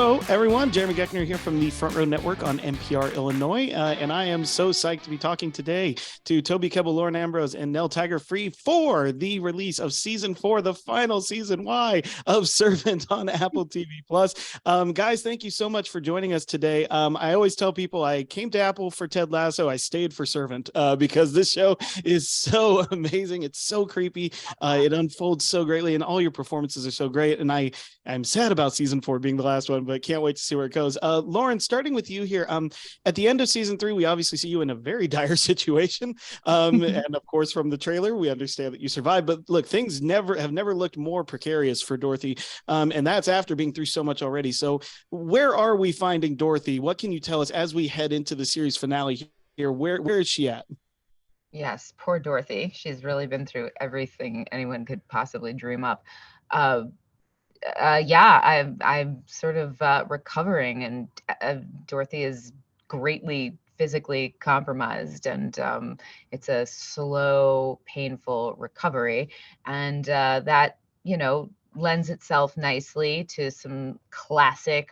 Hello, everyone. Jeremy Geckner here from the Front Row Network on NPR Illinois. And I am so psyched to be talking today to Toby Kebbell, Lauren Ambrose, and Nell Tiger Free for the release of season 4, the final season of Servant on Apple TV Plus. Guys, thank you so much for joining us today. I always tell people I came to Apple for Ted Lasso. I stayed for Servant because this show is so amazing. It's so creepy. It unfolds so greatly, and all your performances are so great. And I'm sad about season 4 being the last one, but can't wait to see where it goes. Lauren, starting with you here. At the end of season 3, we obviously see you in a very dire situation. And of course, from the trailer, we understand that you survived. But look, things have never looked more precarious for Dorothy. And that's after being through so much already. So where are we finding Dorothy? What can you tell us as we head into the series finale here? Where is she at? Yes, poor Dorothy. She's really been through everything anyone could possibly dream up. I'm sort of recovering, and Dorothy is greatly physically compromised, and it's a slow, painful recovery, and that lends itself nicely to some classic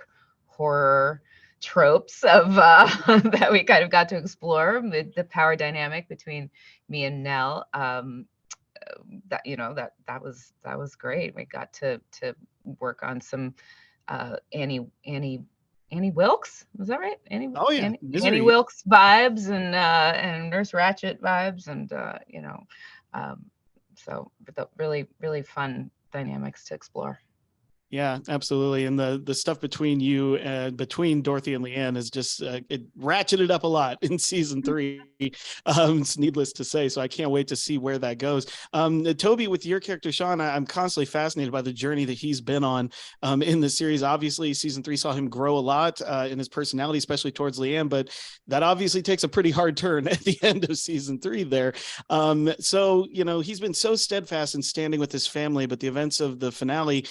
horror tropes of that we kind of got to explore, the power dynamic between me and Nell. That was great. We got to work on some Annie Wilkes. Was that right? Oh yeah, Annie Wilkes vibes and Nurse Ratched vibes, and so the really fun dynamics to explore. Yeah, absolutely. And the stuff between you and between Dorothy and Leanne is just it ratcheted up a lot in season 3. It's needless to say. So I can't wait to see where that goes. Toby, with your character, Sean, I'm constantly fascinated by the journey that he's been on in the series. Obviously, season 3 saw him grow a lot in his personality, especially towards Leanne, but that obviously takes a pretty hard turn at the end of season 3 there. So, he's been so steadfast in standing with his family, but the events of the finale,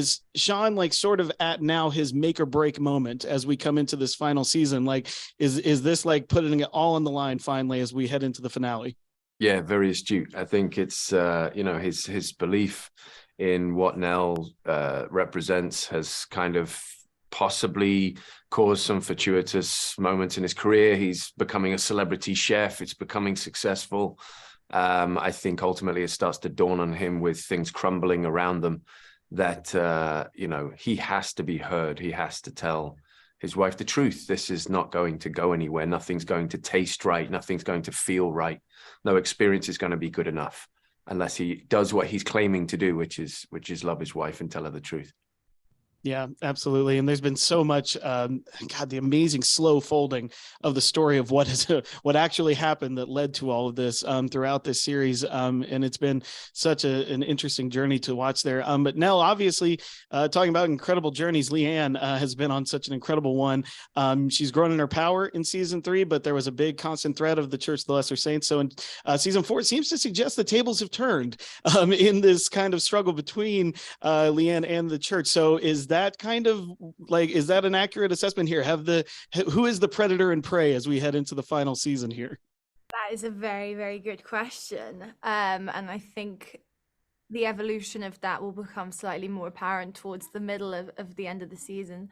is Sean sort of at now his make or break moment as we come into this final season? Is this putting it all on the line finally as we head into the finale? Yeah, very astute. I think it's his belief in what Nell represents has kind of possibly caused some fortuitous moments in his career. He's becoming a celebrity chef. It's becoming successful. I think ultimately it starts to dawn on him with things crumbling around them that he has to be heard. He has to tell his wife the truth. This is not going to go anywhere. Nothing's going to taste right. Nothing's going to feel right. No experience is going to be good enough unless he does what he's claiming to do, which is love his wife and tell her the truth. Yeah, absolutely. And there's been so much, the amazing slow folding of the story of what actually happened that led to all of this throughout this series. And it's been such an interesting journey to watch there. But Nell, obviously, talking about incredible journeys, Leanne has been on such an incredible one. She's grown in her power in season 3, but there was a big constant threat of the Church of the Lesser Saints. So in season 4, it seems to suggest the tables have turned in this kind of struggle between Leanne and the church. So is that kind of is that an accurate assessment here? Who is the predator and prey as we head into the final season here? That is a very, very good question. And I think the evolution of that will become slightly more apparent towards the middle of the end of the season.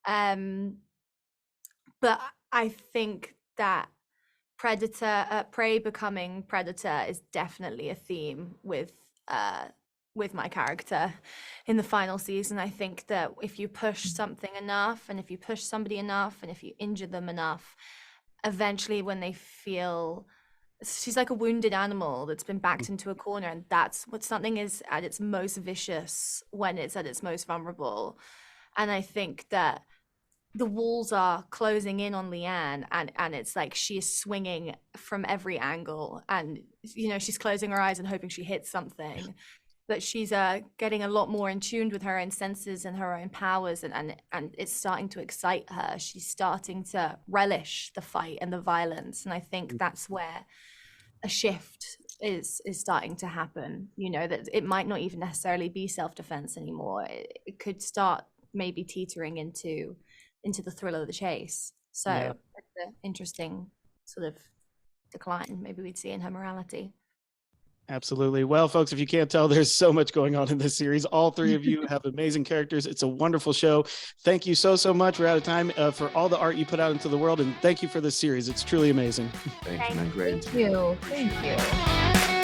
But I think that prey becoming predator is definitely a theme with my character in the final season. I think that if you push something enough, and if you push somebody enough, and if you injure them enough, eventually when they feel, she's like a wounded animal that's been backed into a corner, and that's what something is at its most vicious when it's at its most vulnerable. And I think that the walls are closing in on Leanne, and it's like she is swinging from every angle, and she's closing her eyes and hoping she hits something. But she's getting a lot more in tune with her own senses and her own powers, and it's starting to excite her. She's starting to relish the fight and the violence, and I think that's where a shift is starting to happen. That it might not even necessarily be self-defense anymore. It could start maybe teetering into the thrill of the chase. So yeah. It's an interesting sort of decline maybe we'd see in her morality. Absolutely. Well, folks, if you can't tell, there's so much going on in this series. All three of you have amazing characters. It's a wonderful show. Thank you so much. We're out of time for all the art you put out into the world. And thank you for this series. It's truly amazing. Thank you, man. Great. Thank you.